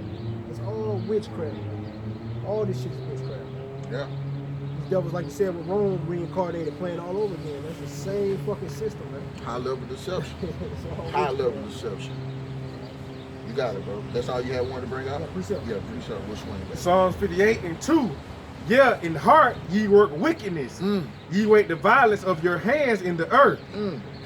right? It's all witchcraft. All this shit is witchcraft. Yeah. These devils, like you said, with Rome reincarnated, playing all over again. That's the same fucking system, man. High level deception. It's High all level witchcraft. deception. You got it, bro. That's all you had wanted to bring up? Yeah, precept. Yeah, precept. Which one? Psalms 58:2. Yeah, in heart ye work wickedness. Ye wait the violence of your hands in the earth.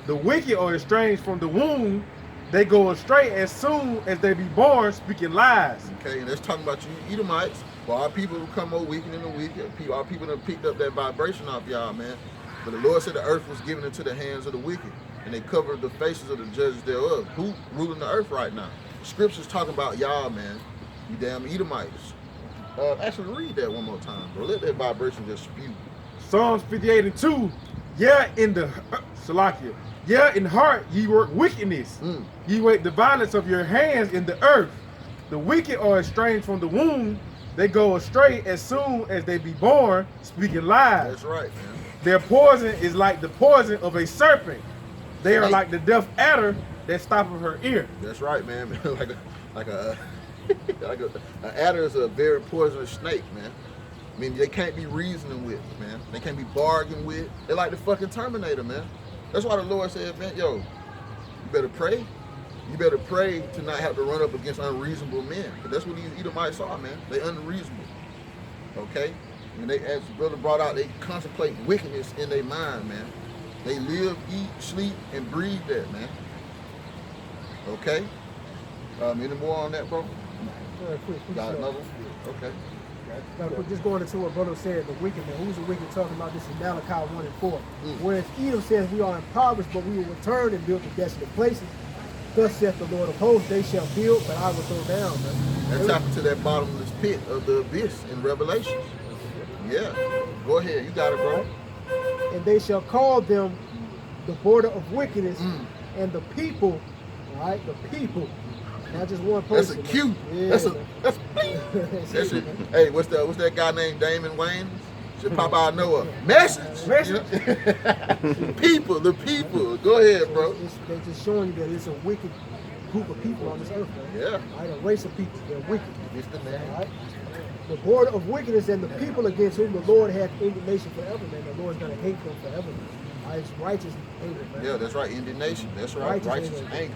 The wicked are estranged from the womb. They go astray as soon as they be born, speaking lies. Okay, and that's talking about you Edomites. For our people who come more weakened and wicked, our people that picked up that vibration off y'all, man. But the Lord said the earth was given into the hands of the wicked, and they covered the faces of the judges thereof. Who ruling the earth right now? The scriptures talking about y'all, man. You damn Edomites. Actually, read that one more time, bro. Let that vibration just spew. Psalms 58:2. Yeah, in the Salakia. Yeah, in heart ye work wickedness. Ye wait the violence of your hands in the earth. The wicked are estranged from the womb. They go astray as soon as they be born, speaking lies. That's right, man. Their poison is like the poison of a serpent. They are like the deaf adder that stoppeth her ear. That's right, man. like a adder is a very poisonous snake, man. I mean, they can't be reasoning with, man. They can't be bargaining with. They're like the fucking Terminator, man. That's why the Lord said, man, yo, you better pray. You better pray to not have to run up against unreasonable men. Because that's what these Edomites are, man. They unreasonable. Okay? And they, as the brother brought out, they contemplate wickedness in their mind, man. They live, eat, sleep, and breathe that, man. Okay? Any more on that, bro? Got another one? Okay. Just going into what brother said, the wicked man. Who's the wicked talking about? This is Malachi 1:4. Whereas Edom says we are impoverished, but we will return and build the desolate places. Thus saith the Lord of hosts, they shall build, but I will throw down, man. That's happened to that bottomless pit of the abyss in Revelation. Yeah. Go ahead. You got it, bro. And they shall call them the border of wickedness, and the people, all right, the people. Not just one person. That's a cue. Yeah, that's that's it. Hey, what's that guy named Damon Wayne? Should pop out Noah. Message. People, the people. Go ahead, bro. They're just showing you that it's a wicked group of people on this earth, man. Yeah. Right, a race of people. They're wicked. It's the man. Right? The border of wickedness and the people against whom the Lord hath indignation forever, man. The Lord's gonna hate them forever. Right? It's righteous anger, man. Yeah, that's right. Indignation. That's right. Righteous anger.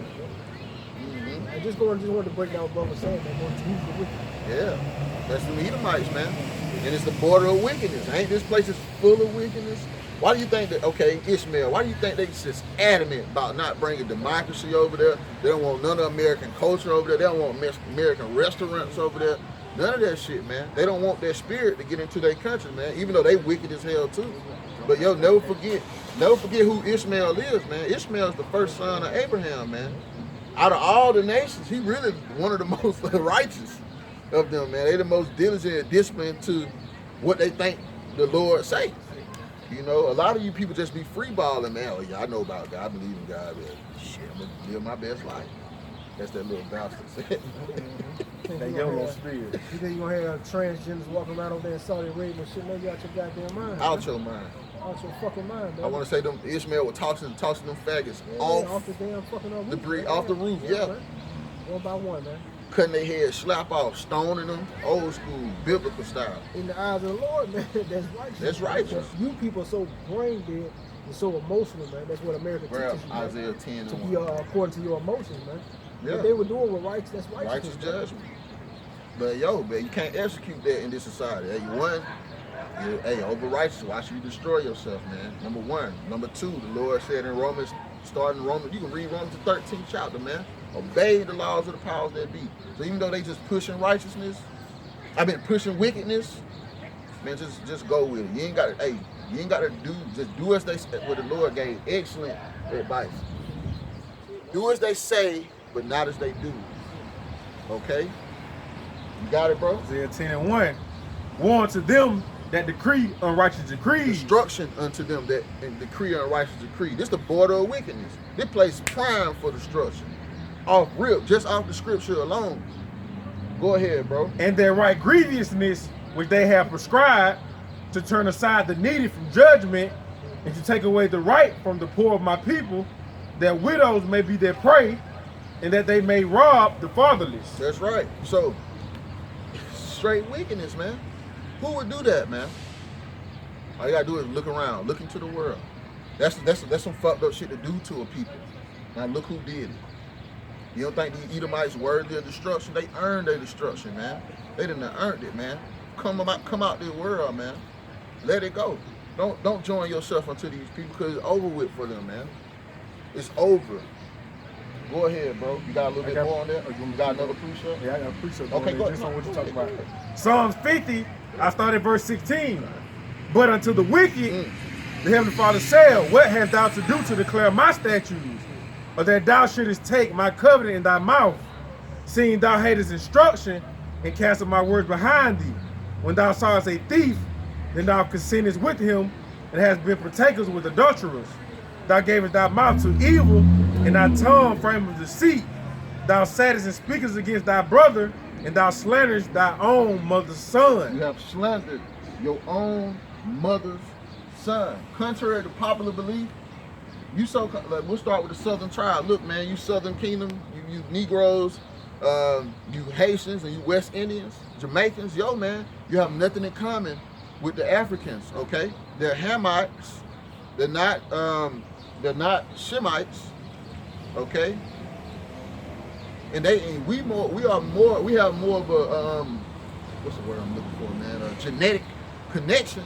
I just wanted to break down what brother was saying, man. Who's the wicked? Yeah. That's the Edomites, man. And it's the border of wickedness. Ain't this place is full of wickedness? Why do you think that, okay, Ishmael, why do you think they just adamant about not bringing democracy over there? They don't want none of American culture over there. They don't want American restaurants over there. None of that shit, man. They don't want that spirit to get into their country, man, even though they wicked as hell too. But yo, never forget who Ishmael is, man. Ishmael is the first son of Abraham, man. Out of all the nations, he really one of the most righteous of them, man. They the most diligent and disciplined to what they think the Lord say. You know, a lot of you people just be freeballing, man. Oh yeah, I know about God. I believe in God, but shit, I'm gonna live my best life. That's that little bastard said. That YOLO spirit. You think you're gonna have transgenders walking around over there in Saudi Arabia and shit? Maybe you out your goddamn mind. Out your mind. Out your fucking mind, man. I want to say them Ishmael was tossing them faggots off the damn fucking roof. Debris off the roof, yeah. Man. One by one, man. Cutting their heads, slap off, stoning them, old school, biblical style. In the eyes of the Lord, man, that's righteous. That's righteous. Because you people are so brain dead and so emotional, man. That's what America teaches you. Isaiah 10 to and be 1. according to your emotions, man. Yeah. What they were doing was righteous. That's righteous. Righteous judgment. But yo, man, you can't execute that in this society. Hey, over righteous, why should you destroy yourself, man? Number one. Number two, the Lord said in Romans, starting Romans, you can read Romans the 13th chapter, man. Obey the laws of the powers that be. So even though they just pushing pushing wickedness, man, just go with it. You ain't gotta do as they say. What the Lord gave excellent advice. Do as they say, but not as they do. Okay? You got it, bro? Isaiah 10 and 1. Woe unto them that decree unrighteous decrees. Destruction unto them that decree unrighteous decree. This the border of wickedness. This place prime for destruction. Just off the scripture alone. Go ahead, bro. And their right grievousness, which they have prescribed, to turn aside the needy from judgment, and to take away the right from the poor of my people, that widows may be their prey, and that they may rob the fatherless. That's right. So, straight wickedness, man. Who would do that, man? All you gotta do is look around, look into the world. That's some fucked up shit to do to a people. Now look who did it. You don't think these Edomites worthy of destruction? They earned their destruction, man. They didn't earned it, man. Come out the world, man. Let it go. Don't join yourself onto these people because it's over with for them, man. It's over. Go ahead, bro. You got a little bit more on that? Or you got another precept? Yeah, I got a precept. Okay, go ahead. Just on what you're talking about. Psalms 50, I started verse 16. But unto the wicked, the Heavenly Father said, what hast thou to do to declare my statutes? Or that thou shouldest take my covenant in thy mouth, seeing thou hatest instruction, and castest my words behind thee. When thou sawest a thief, then thou consentest with him, and hast been partakers with adulterers. Thou gavest thy mouth to evil, and thy tongue frame of deceit. Thou sattest and speakest against thy brother, and thou slanderest thy own mother's son. You have slandered your own mother's son. Contrary to popular belief, we'll start with the Southern tribe. Look, man, you Southern Kingdom, you Negroes, you Haitians, and you West Indians, Jamaicans, yo, man, you have nothing in common with the Africans, okay? They're Hamites. They're not Shemites, okay? And we have more of a what's the word I'm looking for, man? A genetic connection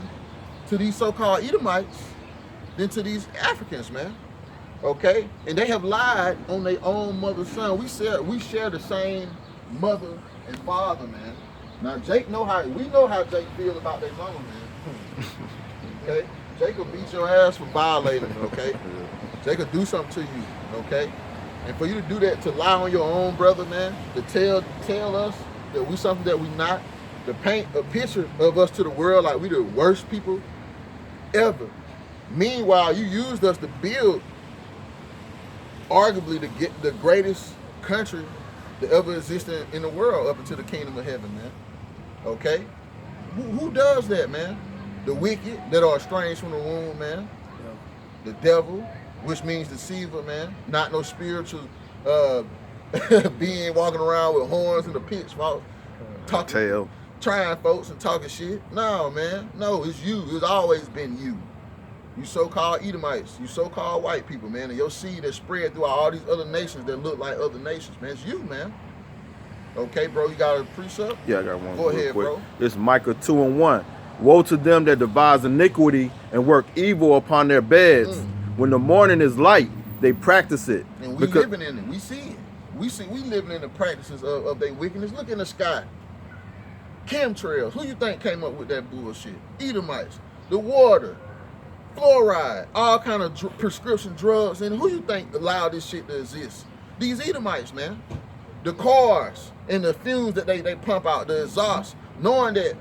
to these so-called Edomites than to these Africans, man. Okay? And they have lied on their own mother's son. We share the same mother and father, man. Now we know how Jake feels about their mama, man. Okay? Jake will beat your ass for violating, okay? Jake will do something to you, okay? And for you to do that, to lie on your own brother, man, to tell us that we something that we not, to paint a picture of us to the world like we the worst people ever. Meanwhile, you used us to build arguably to get the greatest country that ever existed in the world up into the kingdom of heaven, man. Okay? Who does that, man? The wicked that are estranged from the womb, man. The devil, which means deceiver, man. Not no spiritual being walking around with horns and a pitchfork, talking, trying folks and talking shit. No, man. No, it's you. It's always been you. You so-called Edomites, you so-called white people, man, and your seed that spread throughout all these other nations that look like other nations, man. It's you, man. Okay, bro, you got a precept? Yeah, I got one. Go ahead, quick. bro. It's Micah 2:1. Woe to them that devise iniquity and work evil upon their beds. When the morning is light, they practice it. And we living in it. We see it. We living in the practices of their wickedness. Look in the sky. Chemtrails. Who you think came up with that bullshit? Edomites. The water. Fluoride. All kind of prescription drugs. And who you think allowed this shit to exist? These Edomites, man. The cars and the fumes that they pump out, the exhaust, knowing that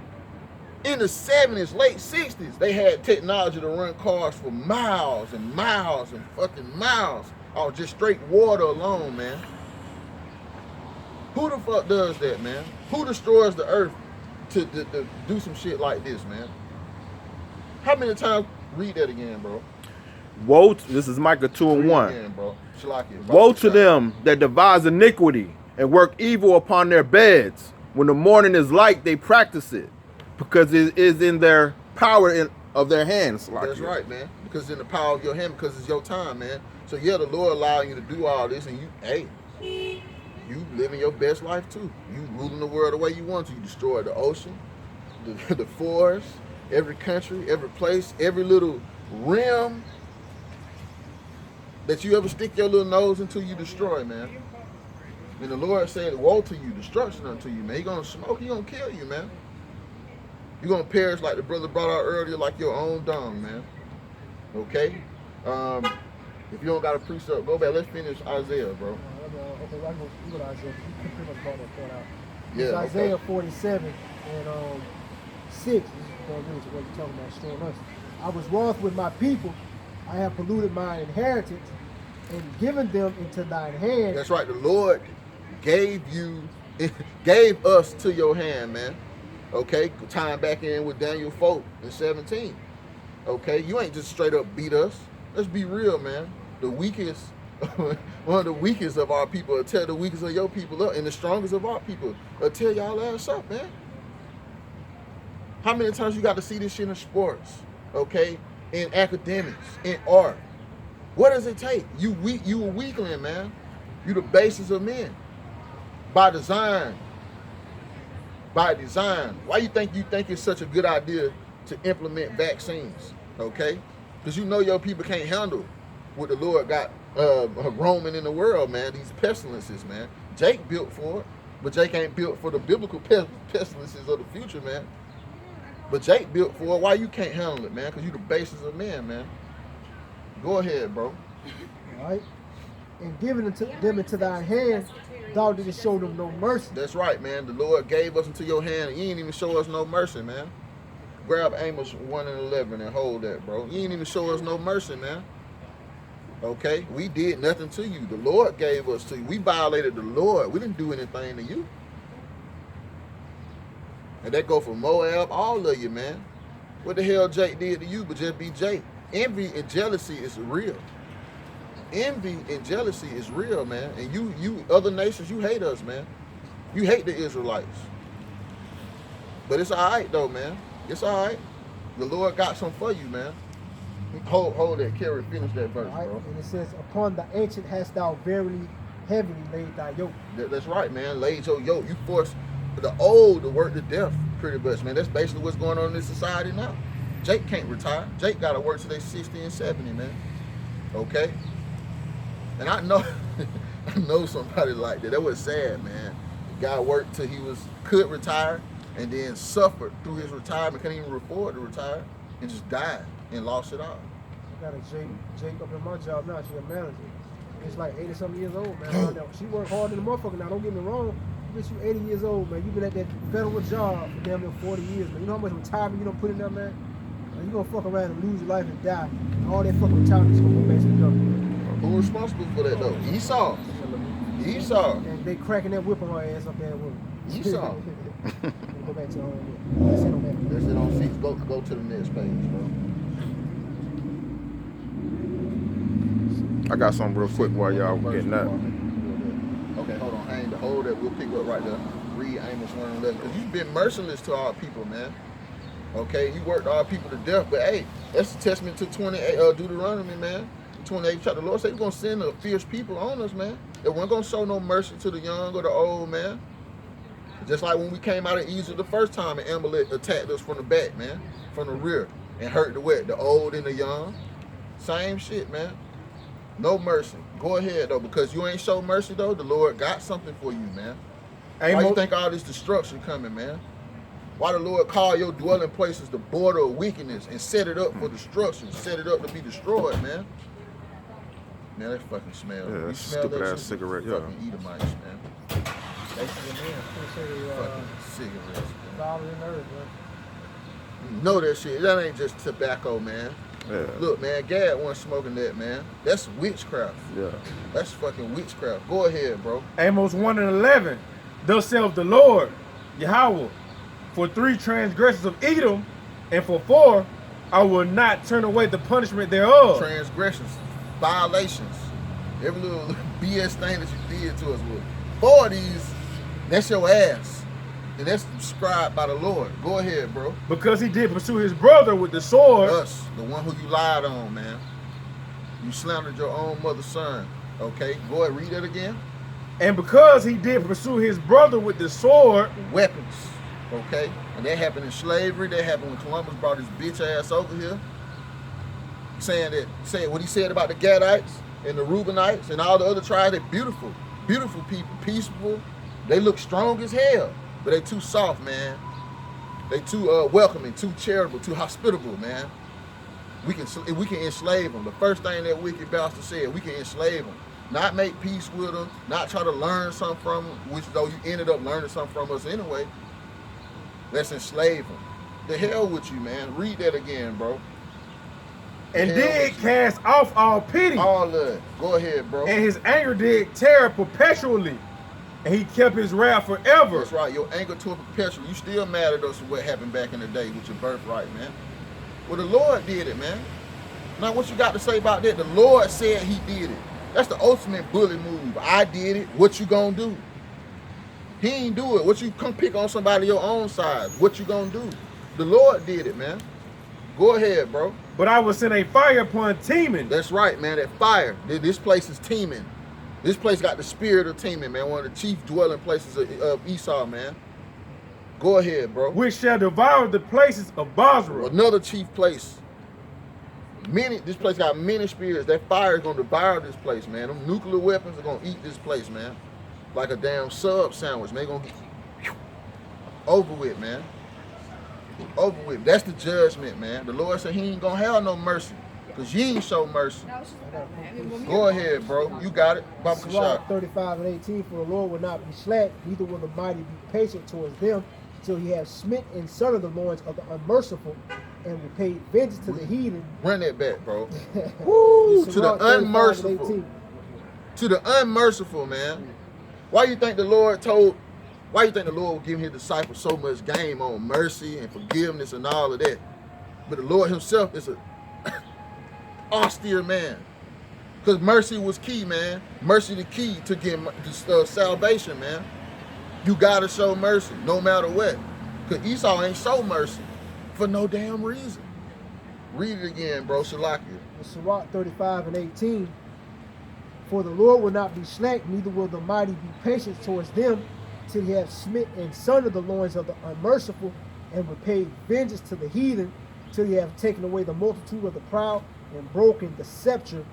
in the 70s, late 60s, they had technology to run cars for miles and miles and fucking miles on just straight water alone, man. Who the fuck does that, man? Who destroys the earth to do some shit like this, man? How many times? Read that again, bro. Woe, this is Micah 2:1. Again, bro. Woe to them that devise iniquity and work evil upon their beds. When the morning is light, they practice it, because it is in their power of their hands. That's right, man. Because it's in the power of your hand, because it's your time, man. So yeah, the Lord allowing you to do all this, and you living your best life too. You ruling the world the way you want to. You destroy the ocean, the forest, every country, every place, every little rim that you ever stick your little nose into, you destroy, man. And the Lord said, woe to you, destruction unto you, man. He gonna smoke, he gonna kill you, man. You're gonna perish like the brother brought out earlier, like your own dung, man. Okay? If you don't got a precept, go back. Let's finish Isaiah, bro. Okay, well, I go with Isaiah. You pretty much brought that point out. Yeah, It's okay. Isaiah 47 and 6. This is going into what you're talking about, showing us. I was wroth with my people. I have polluted my inheritance and given them into thine hand. That's right. The Lord gave us to your hand, man. Okay? Tying back in with Daniel 4 and 17. Okay? You ain't just straight up beat us. Let's be real, man. The weakest one of the weakest of our people will tear the weakest of your people up, and the strongest of our people will tear y'all ass up, man. How many times you got to see this shit in sports, okay? In academics, in art. What does it take? You a weakling, man. You the basis of men. By design. By design. Why you think it's such a good idea to implement vaccines, okay? Because you know your people can't handle what the Lord got roaming in the world, man. These pestilences, man. Jake built for it, but Jake ain't built for the biblical pestilences of the future, man. But Jake built for it. Why you can't handle it, man? Because you the basis of men, man. Go ahead, bro. All right. And giving them into thy hand, thou didn't show them no mercy. That's right, man. The Lord gave us into your hand, and you ain't even show us no mercy, man. Grab Amos 1:11 and hold that, bro. You ain't even show us no mercy, man. Okay? We did nothing to you. The Lord gave us to you. We violated the Lord. We didn't do anything to you. And that go for Moab, all of you, man. What the hell Jake did to you but just be Jake? Envy and jealousy is real. Envy and jealousy is real, man. And you other nations, you hate us, man. You hate the Israelites. But it's all right, though, man. It's all right. The Lord got some for you, man. Hold that, Kerry. Finish that verse, Right? bro. And it says, upon the ancient hast thou verily heavily laid thy yoke. That's right, man. Laid your yoke. You forced the old to work to death, pretty much, man. That's basically what's going on in this society now. Jake can't retire. Jake got to work till they 60 and 70, man. Okay? And I know I know somebody like that. That was sad, man. The guy worked till he could retire and then suffered through his retirement, couldn't even afford to retire, and just died and lost it all. I got a Jake up in my job now. She's a manager. It's like 80-something years old, man. She worked hard in the motherfucker. Now, don't get me wrong. Bitch, you 80 years old, man. You been at that federal job for damn near 40 years, man. You know how much retirement you don't put in there, man? You gonna fuck around and lose your life and die. And all that fucking retirement is gonna go back to the government. Who responsible for that, though? Esau. Esau. And they cracking that whip on her ass up there with her. Esau. Go back to her own. That's it on that. That's it on seats. Go to the next page, bro. I got something real quick while y'all getting that. Okay, hold on. Hang the hold that. We'll pick up right there. Read Amos 1:11. Because you've been merciless to our people, man. Okay, you worked our people to death. But hey, that's a testament to 28 Deuteronomy, man. 28 chapter. The Lord said He's gonna send a fierce people on us, man. They weren't gonna show no mercy to the young or the old, man. Just like when we came out of Egypt the first time and Amalek attacked us from the back, man, from the rear, and hurt the old and the young. Same shit, man. No mercy. Go ahead, though, because you ain't show mercy, though. The Lord got something for you, man. Why you think all this destruction coming, man? Why the Lord call your dwelling places the border of wickedness and set it up for destruction, set it up to be destroyed, man? Man, that fucking smell. Yeah, You smell stupid that ass shit? cigarette, yeah. Fucking Edomites, man. Fucking cigarettes, man. Dollar in earth, man. You know that shit. That ain't just tobacco, man. Yeah. Look, man, Gad wasn't smoking that, man. That's witchcraft. Yeah. That's fucking witchcraft. Go ahead, bro. Amos 1:11. Thus saith the Lord, Yahawah, for 3 transgressions of Edom, and for 4, I will not turn away the punishment thereof. Transgressions, violations, every little BS thing that you did to us with. 4 of these, that's your ass. And that's prescribed by the Lord. Go ahead, bro. Because he did pursue his brother with the sword. Us, the one who you lied on, man. You slandered your own mother's son. Okay, go ahead, read that again. And because he did pursue his brother with the sword. Weapons, okay? And that happened in slavery. That happened when Columbus brought his bitch ass over here. Saying what he said about the Gadites and the Reubenites and all the other tribes. They're beautiful, beautiful people, peaceful. They look strong as hell, but they too soft, man. They too welcoming, too charitable, too hospitable, man. We can enslave them. The first thing that wicked bastard said, we can enslave them. Not make peace with them, not try to learn something from them, which though you ended up learning something from us anyway. Let's enslave them. The hell with you, man. Read that again, bro. And did cast off all pity. All of it. Go ahead, bro. And his anger did tear perpetually. And he kept his wrath forever. That's right. Your anger to a perpetual. You still mad at us for what happened back in the day with your birthright, man. Well, the Lord did it, man. Now, what you got to say about that? The Lord said He did it. That's the ultimate bully move. I did it. What you gonna do? He ain't do it. What you come pick on somebody your own side? What you gonna do? The Lord did it, man. Go ahead, bro. But I will send a fire upon Teman. That's right, man. That fire. This place is teeming. This place got the spirit of teeming, man. One of the chief dwelling places of Esau, man. Go ahead, bro. Which shall devour the places of Basra. Another chief place. This place got many spirits. That fire is gonna devour this place, man. Them nuclear weapons are gonna eat this place, man. Like a damn sub sandwich, man. Gonna get over with, man. Over with. That's the judgment, man. The Lord said he ain't gonna have no mercy. Because you ain't show mercy. Go ahead, bro. You got it. Baba Sirach Kashab. 35 and 18, for the Lord will not be slack, neither will the mighty be patient towards them, till he have smitten in son of the loins of the unmerciful, and will pay vengeance to the heathen. Run that back, bro. Woo! To the Sirach 35 and unmerciful. 18. To the unmerciful, man. Why you think the Lord would give his disciples so much game on mercy and forgiveness and all of that? But the Lord himself is a austere man. Because mercy was key, man. Mercy the key to get salvation, man. You gotta show mercy, no matter what. Because Esau ain't show mercy for no damn reason. Read it again, bro. Shalakia. Sirach 35 and 18, for the Lord will not be slack, neither will the mighty be patient towards them, till he have smitten in son of the loins of the unmerciful, and will pay vengeance to the heathen, till he have taken away the multitude of the proud, and broken the scepter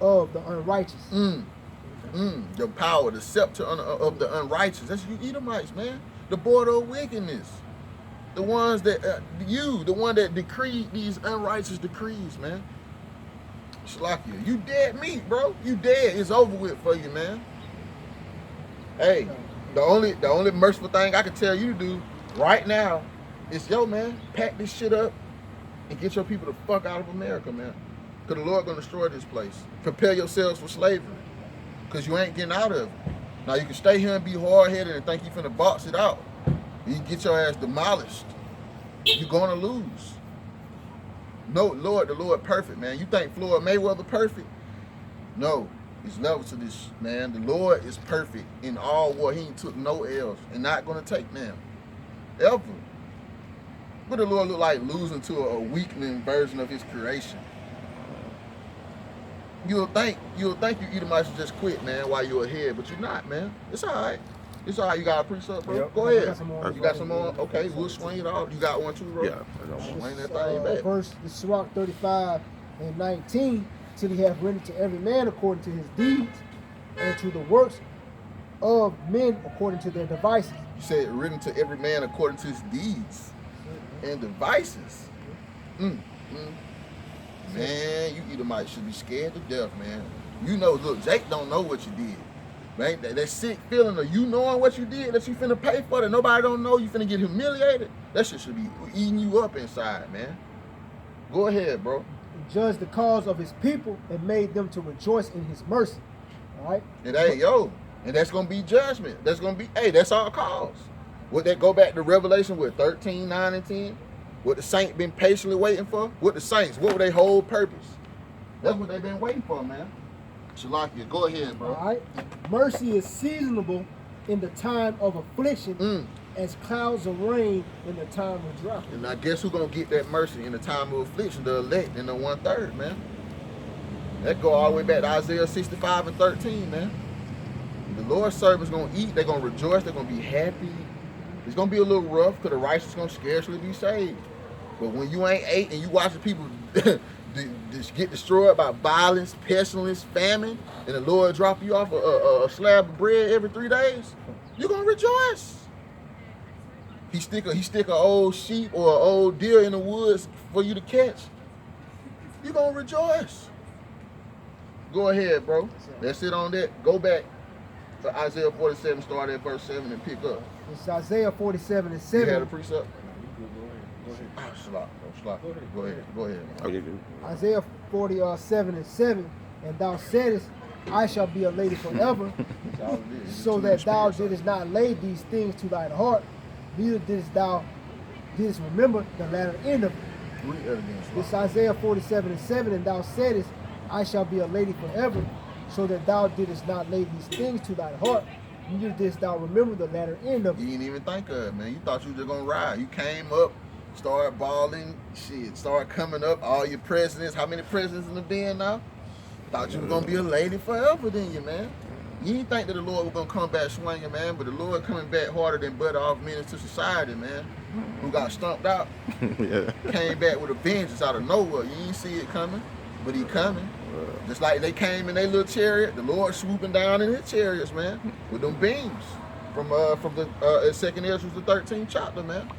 of the unrighteous. The power, the scepter of the unrighteous. That's you Edomites, man. The border of wickedness. The ones that, the one that decreed these unrighteous decrees, man. Shalakia, you dead meat, bro. You dead. It's over with for you, man. Hey, the only merciful thing I can tell you to do right now is, yo, man, pack this shit up and get your people the fuck out of America, man. Because the Lord gonna destroy this place. Prepare yourselves for slavery. Because you ain't getting out of it. Now you can stay here and be hard-headed and think you finna box it out. You can get your ass demolished. You're gonna lose. No, Lord, the Lord perfect, man. You think Floyd Mayweather perfect? No. There's levels to this, man. The Lord is perfect in all war. He ain't took no L's and not gonna take them. Ever. What the Lord look like losing to a weakling version of his creation? You'll think you Edomites just quit, man, while you're ahead, but you're not, man. It's all right. It's all right. You got a precept, bro? Yep. Go ahead. You got some more? Okay, we'll swing it off. You got one too, bro? Yeah, I got one. Swing that thing back. Verse the Sirach 35 and 19, till he have rendered to every man according to his deeds, and to the works of men according to their devices. You said written to every man according to his deeds and devices. Man, you Edomites should be scared to death, man. You know, look, Jake don't know what you did. Right? That sick feeling of you knowing what you did, that you finna pay for, that nobody don't know, you finna get humiliated. That shit should be eating you up inside, man. Go ahead, bro. And judged the cause of his people and made them to rejoice in his mercy. All right? And and that's gonna be judgment. That's gonna be, that's our cause. Would that go back to Revelation with 13, 9, and 10? What the saints been patiently waiting for? What the saints, what were their whole purpose? That's what they've been waiting for, man. Shalakia, go ahead, bro. All right. Mercy is seasonable in the time of affliction, as clouds of rain in the time of drought. And I guess who gonna get that mercy in the time of affliction? The elect in the 1/3, man. That go all the way back to Isaiah 65 and 13, man. The Lord's servants gonna eat, they're gonna rejoice, they're gonna be happy. It's gonna be a little rough because the righteous gonna scarcely be saved. But when you ain't ate and you watching people get destroyed by violence, pestilence, famine, and the Lord drop you off a slab of bread every 3 days, you're gonna rejoice. He stick a old sheep or an old deer in the woods for you to catch. You're gonna rejoice. Go ahead, bro. That's it on that. Go back to Isaiah 47, start at verse 7 and pick up. It's Isaiah 47 and You had 7. a precept? Go ahead. Okay. Isaiah 47 and 7. And thou saidest, I shall be a lady forever, so that thou didst not lay these things to thine heart, neither didst thou remember the latter end of it. Read that again. This Isaiah 47 and 7, and thou saidest, I shall be a lady forever, so that thou didst not lay these things to thy heart, neither didst thou remember the latter end of You it. didn't even think of it, man. You thought you were just gonna ride. You came up, started balling, shit, started coming up. All your presidents, how many presidents in the bin now? Thought you were gonna be a lady forever, didn't you, man? You didn't think that the Lord was gonna come back swinging, man. But the Lord coming back harder than butter off menace to society, man. Who got stumped out, Yeah. came back with a vengeance out of nowhere. You didn't see it coming, but he coming. Just like they came in their little chariot, the Lord swooping down in his chariots, man, with them beams from the 2nd Ezra, the 13th chapter, man.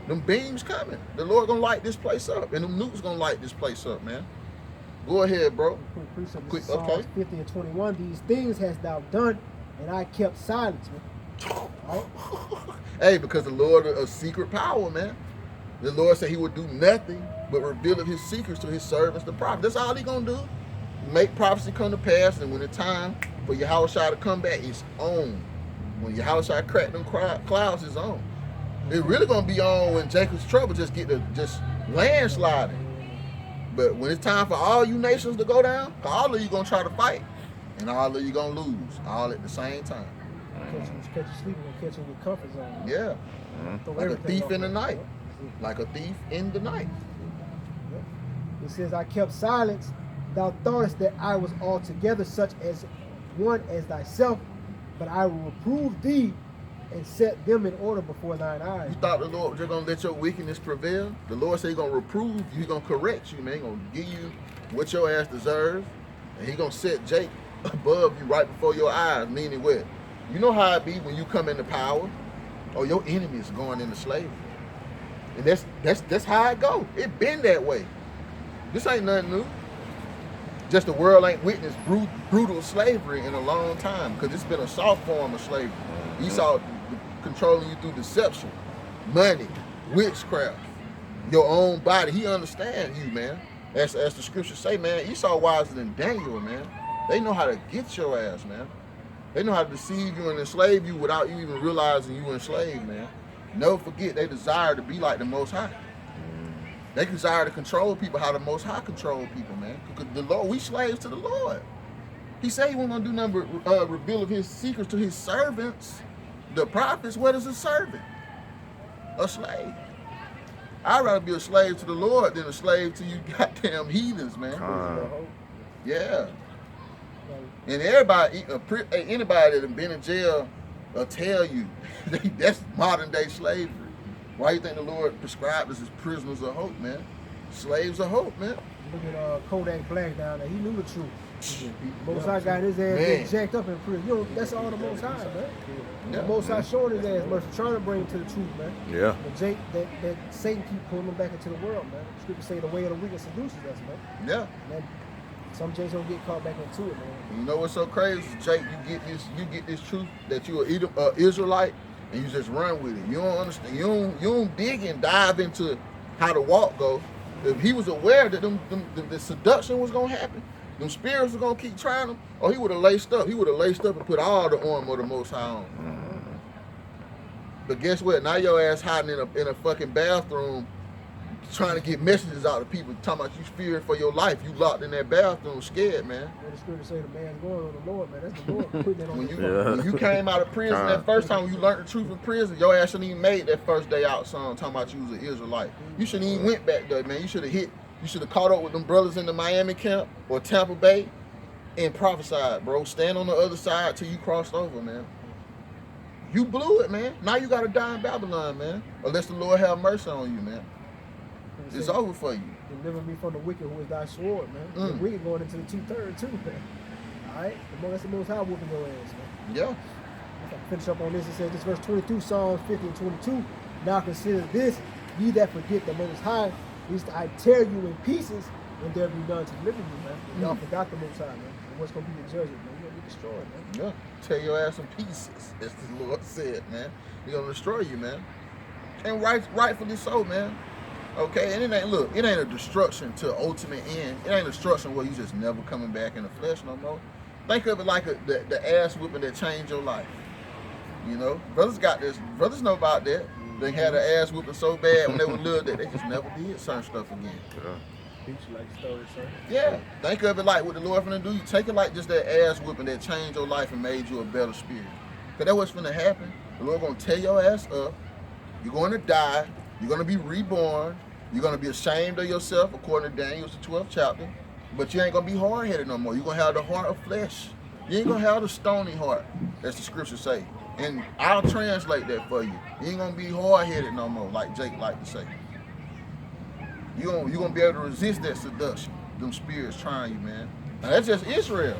Them beams coming. The Lord gonna light this place up, and them nukes gonna light this place up, man. Go ahead, bro. Quick, Psalms 50 and 21. These things hast thou done, and I kept silence, man. Right? Hey, because the Lord is a secret power, man. The Lord said he would do nothing but reveal his secrets to his servants, the prophets. That's all he gonna do. Make prophecy come to pass, and when it's time for Yahawashi to come back, it's on. When Yahawashi crack them clouds, it's on. It's really gonna be on when Jacob's trouble just landsliding. But when it's time for all you nations to go down, all of you gonna try to fight, and all of you gonna lose, all at the same time. Catch you sleeping and catch you in your comfort zone. Yeah, Throw like a everything thief off in the there. night. Like a thief in the night. It says, I kept silence. Thou thoughtest that I was altogether such as one as thyself, but I will reprove thee and set them in order before thine eyes. You thought the Lord was just gonna let your wickedness prevail? The Lord said he's gonna reprove you, he's gonna correct you, man. He's gonna give you what your ass deserves, and he's gonna set Jake above you right before your eyes, meaning what? You know how it be when you come into power, or your enemy is going into slavery. And that's how it go. It been that way. This ain't nothing new. Just the world ain't witnessed brutal slavery in a long time, because it's been a soft form of slavery. Esau controlling you through deception, money, witchcraft, your own body. He understands you, man. As the scriptures say, man, Esau wiser than Daniel, man. They know how to get your ass, man. They know how to deceive you and enslave you without you even realizing you enslaved, man. Never forget, they desire to be like the Most High. They desire to control people how the Most High control people, man. Because the Lord, we slaves to the Lord. He said he wasn't going to do nothing but reveal of his secrets to his servants, the prophets. What is a servant? A slave. I'd rather be a slave to the Lord than a slave to you goddamn heathens, man. Yeah. And everybody, anybody that has been in jail will tell you that's modern day slavery. Why do you think the Lord prescribed us as prisoners of hope, man? Slaves of hope, man. Look at Kodak Black down there. He knew the truth. Most High got his ass getting jacked up in prison. You know, that's all the Most High, man. Yeah. The Most High showing his ass mercy, trying to bring him to the truth, man. Yeah. But Jake, that Satan keep pulling him back into the world, man. Scripture say the way of the wicked seduces us, man. Yeah. And some Jakes don't get caught back into it, man. You know what's so crazy, Jake? You get this truth that you're an Israelite, and you just run with it. You don't understand. You don't dig and dive into how the walk go. If he was aware that the seduction was gonna happen, them spirits were gonna keep trying him, or he would have laced up. He would have laced up and put all the armor of the Most High on. But guess what? Now your ass hiding in a fucking bathroom, trying to get messages out to people, talking about you fearing for your life. You locked in that bathroom, scared, man. When the scripture say the man's going on the Lord, man, that's the Lord putting that on When you came out of prison that first time when you learned the truth in prison, your ass shouldn't even made that first day out, son, talking about you was an Israelite. You shouldn't even went back there, man. You should have caught up with them brothers in the Miami camp or Tampa Bay and prophesied, bro. Stand on the other side till you crossed over, man. You blew it, man. Now you gotta die in Babylon, man. Unless the Lord have mercy on you, man. It's over for you. Deliver me from the wicked who is thy sword, man. The wicked going into the 2/3 too, man. All right? That's the Most High whooping your ass, man. Yeah. If I finish up on this, it says, this verse 22, Psalms 50 and 22. Now consider this, ye that forget the Most High, lest I tear you in pieces, and there be none to deliver you, man. Y'all forgot the Most High, man. And what's going to be the judgment, man? You're going to be destroyed, man. Yeah. Tear your ass in pieces, as the Lord said, man. He's going to destroy you, man. And rightfully so, man. Okay, and it ain't a destruction to ultimate end. It ain't a destruction where you just never coming back in the flesh no more. Think of it like the ass whipping that changed your life. You know, brothers got this. Brothers know about that. They had an ass whipping so bad when they were little that they just never did certain stuff again. Beat you like story, son. Yeah. Think of it like what the Lord finna do. You take it like just that ass whooping that changed your life and made you a better spirit. Cause that's what's finna happen. The Lord gonna tear your ass up. You're gonna die. You're gonna be reborn. You're gonna be ashamed of yourself, according to Daniel, the 12th chapter. But you ain't gonna be hard-headed no more. You're gonna have the heart of flesh. You ain't gonna have the stony heart, as the scriptures say. And I'll translate that for you. You ain't gonna be hard-headed no more, like Jake like to say. You're gonna be able to resist that seduction, them spirits trying you, man. Now that's just Israel.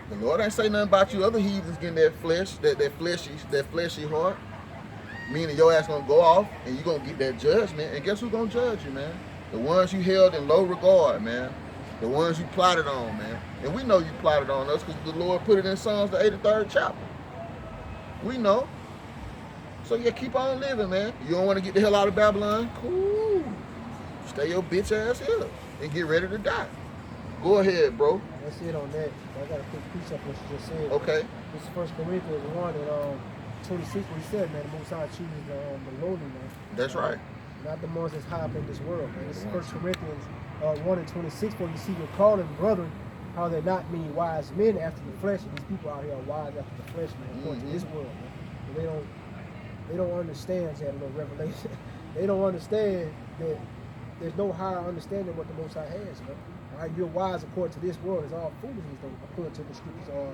The Lord ain't say nothing about you other heathens getting that flesh, that fleshy heart. Meaning your ass gonna go off and you gonna get that judgment. And guess who's gonna judge you, man? The ones you held in low regard, man. The ones you plotted on, man. And we know you plotted on us because the Lord put it in Psalms, the 83rd chapter. We know. So yeah, keep on living, man. You don't want to get the hell out of Babylon? Cool. Stay your bitch ass here and get ready to die. Go ahead, bro. That's it on that. I got a quick piece up what you just said. Okay. This is 1 Corinthians 1 and 26, what he said, man, the Most High chooses the lowly, man. That's right. Not the ones that's high up in this world, man. This is 1 Corinthians 1 and 26, where you see you're calling brethren, how they're not many wise men after the flesh, and these people out here are wise after the flesh, man, according to this world, man. And they don't understand that little revelation. They don't understand that there's no higher understanding what the Most High has, man. All right, you're wise according to this world. It's all foolishness, though, according to the scriptures or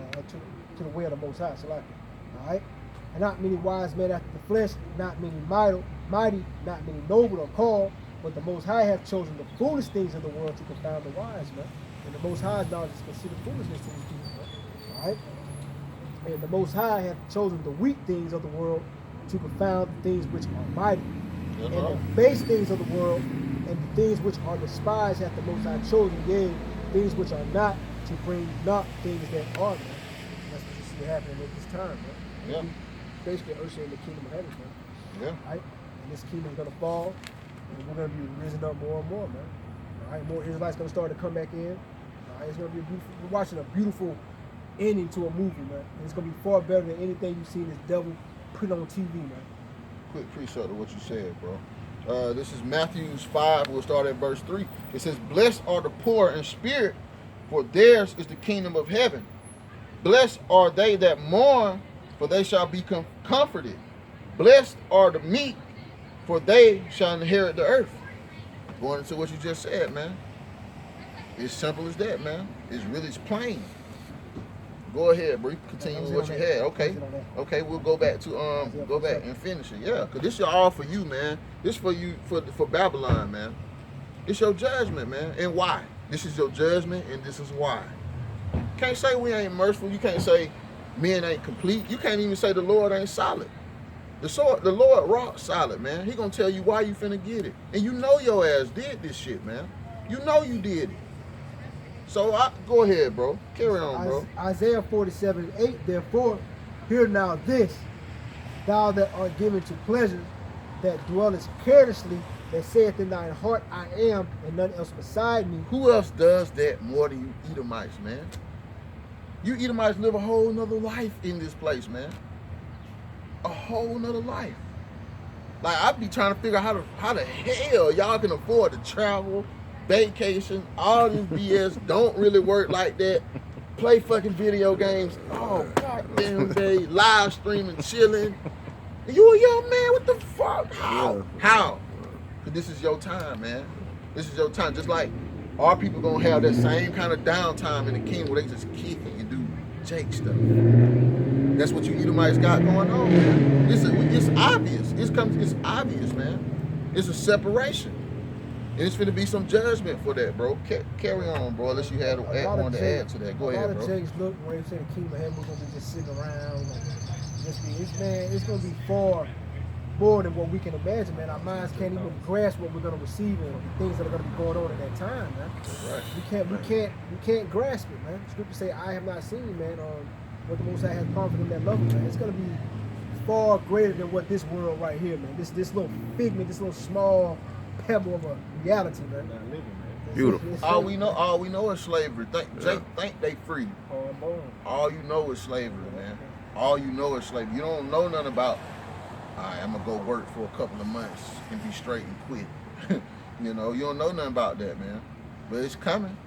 to the way of the Most High. So, like, all right? And not many wise men after the flesh, not many mighty, not many noble or called, but the Most High hath chosen the foolish things of the world to confound the wise, man. And the Most High's knowledge is considered foolishness to these people, man. All right? And the Most High hath chosen the weak things of the world to confound the things which are mighty. And the base things of the world and the things which are despised hath the Most High chosen, yea, things which are not, to bring not things that are, man. And that's what you see happening at this time, man. Yeah. Basically ushering in the kingdom of heaven, man. Yeah. Right? And this kingdom's gonna fall, and we're gonna be risen up more and more, man. All right, more Israelites gonna start to come back in. All right, it's gonna be a beautiful. We're watching a beautiful ending to a movie, man. And it's gonna be far better than anything you've seen this devil put on TV, man. Quick precept of what you said, bro. This is Matthew 5. We'll start at verse 3. It says, "Blessed are the poor in spirit, for theirs is the kingdom of heaven. Blessed are they that mourn, for they shall be comforted. Blessed are the meek, for they shall inherit the earth." Going into what you just said, man. It's simple as that, man. It's really plain. Go ahead, bro. Continue with what you had. Okay. Okay, we'll go back to go back and finish it. Yeah, because this is all for you, man. This for you for Babylon, man. It's your judgment, man. And why? This is your judgment and this is why. Can't say we ain't merciful. You can't say men ain't complete. You can't even say the Lord ain't solid. The Lord rock solid, man. He gonna tell you why you finna get it. And you know your ass did this shit, man. You know you did it. So go ahead, bro. Carry on, bro. Isaiah 47:8, therefore, hear now this, thou that art given to pleasure, that dwellest carelessly, that saith in thine heart, I am, and none else beside me. Who else does that more than you Edomites, man? You Edomites live a whole nother life in this place, man. A whole nother life. Like, I be trying to figure out how the hell y'all can afford to travel, vacation, all this BS don't really work like that. Play fucking video games all goddamn day, live streaming, chilling. And you a young man, what the fuck? How? How? Cause this is your time, man. This is your time. Just like our people gonna have that same kind of downtime in the kingdom where they just kick it and do Jake stuff. That's what you Edomites got going on, man. It's obvious. It's obvious, man. It's a separation. And it's finna be some judgment for that, bro. Carry on, bro, unless you had one to add to that. Go ahead, bro. A lot of Jakes look where they say the kingdom of heaven was gonna be just sitting around. It's gonna be far more than what we can imagine, man. Our minds can't even grasp what we're gonna receive and the things that are gonna be going on at that time, man. Right. We can't grasp it, man. Scripture say, I have not seen, man, what the Most High has promised them that love him, man. It's gonna be far greater than what this world right here, man. This little figment, this little small pebble of a reality, man. Not living, man. Beautiful. All we know is slavery. Think they free. All you know is slavery, man. All you know is slavery. You don't know nothing about, all right, I'm gonna go work for a couple of months and be straight and quit. You know, you don't know nothing about that, man. But it's coming.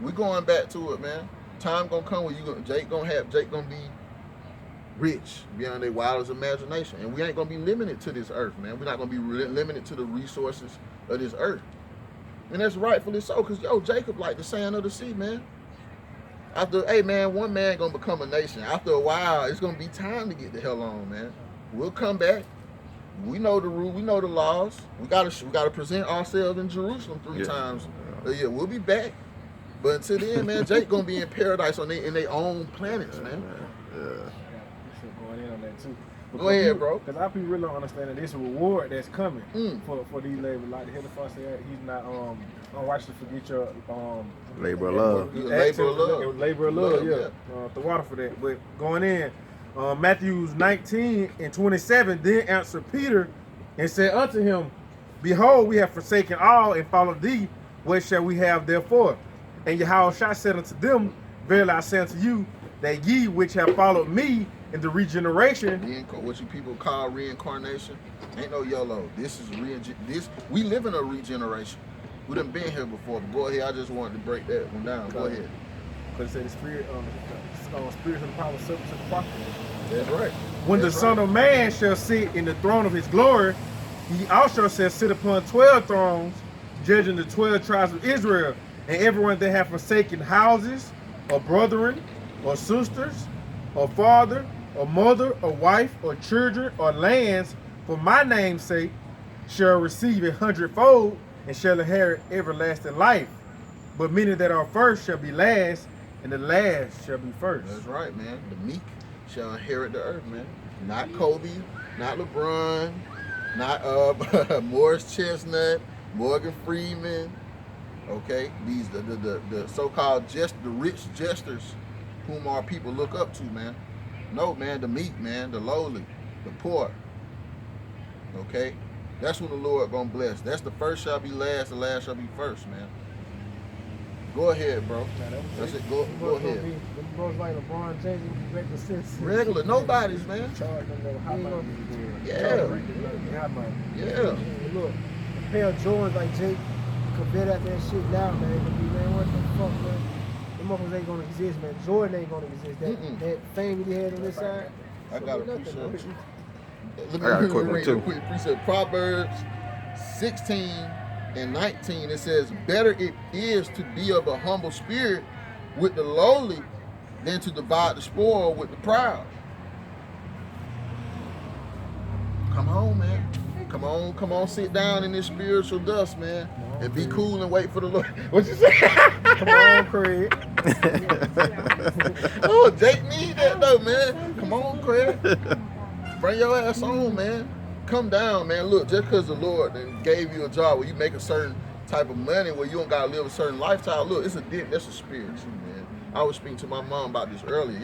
We going back to it, man. Time gonna come where Jake gonna be rich beyond their wildest imagination, and we ain't gonna be limited to this earth, man. We're not gonna be limited to the resources of this earth, and that's rightfully so. Cause Jacob like the sand of the sea, man. Hey man, one man gonna become a nation. After a while, it's gonna be time to get the hell on, man. We'll come back. We know the rule. We know the laws. We gotta present ourselves in Jerusalem 3 times a year. We'll be back. But until then, man, Jake gonna be in paradise in their own planets, man. Going in on that too. Go ahead, bro. Because our people really don't understand that this reward that's coming for these laborers. Like the Heavenly Father said, He's not unrighteous to forget your labor of love. Labor of love. Labor of love, yeah. The water for that. But going in, Matthew 19:27, then answered Peter and said unto him, Behold, we have forsaken all and followed thee. What shall we have therefore? And Yahawashi said unto them, Verily I say unto you, that ye which have followed me in the regeneration, what you people call reincarnation, ain't no YOLO. We live in a regeneration. We done been here before. But go ahead, I just wanted to break that one down. Go ahead. Because it said the spirit, spirits and the power of serpents and the prophet. That's right. When the Son of Man shall sit in the throne of his glory, he also shall sit upon 12 thrones, judging the 12 tribes of Israel, and everyone that hath forsaken houses, or brethren, or sisters, or father, or mother, or wife, or children, or lands, for my name's sake, shall receive 100-fold, and shall inherit everlasting life. But many that are first shall be last, and the last shall be first. That's right, man. The meek shall inherit the earth, man. Not Kobe, not LeBron, not Morris Chestnut, Morgan Freeman. Okay, these the so-called the rich jesters, whom our people look up to, man. No, man, the meek, man, the lowly, the poor. Okay, that's who the Lord gonna bless. That's the first shall be last, the last shall be first, man. Go ahead, bro. That's it. Go ahead. Them bros like LeBron James, regular sense. Regular, nobody's, man. Charge them no high money. Yeah. Look, a pair of Jordans like Jake could bet at that shit now, man. It could be, man, what the fuck, man? Them motherfuckers ain't gonna exist, man. Jordan ain't gonna exist. That fame he had on this side. I got a precept. Let me I got a quick one, read too. a quick precept. Proverbs 16 and 19, it says, better it is to be of a humble spirit with the lowly than to divide the spoil with the proud. Come on, man. Come on, sit down in this spiritual dust, man. And be cool and wait for the Lord. What you say? Come on, Craig. Oh, Jake need that though, man. Come on, Craig. Bring your ass on, man. Come down, man. Look, just because the Lord then gave you a job where you make a certain type of money where you don't gotta live a certain lifestyle, look, that's a spirit too, man. I was speaking to my mom about this earlier.